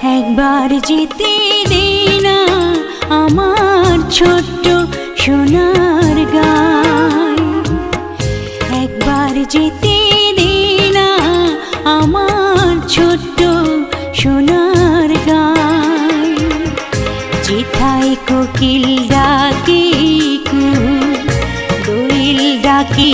একবার যেতে দে না আমার ছোট্ট সোনার গায়, একবার যেতে দে না আমার ছোট্ট সোনার গায়। যেথায় কোকিল ডাকে দোয়েল ডাকে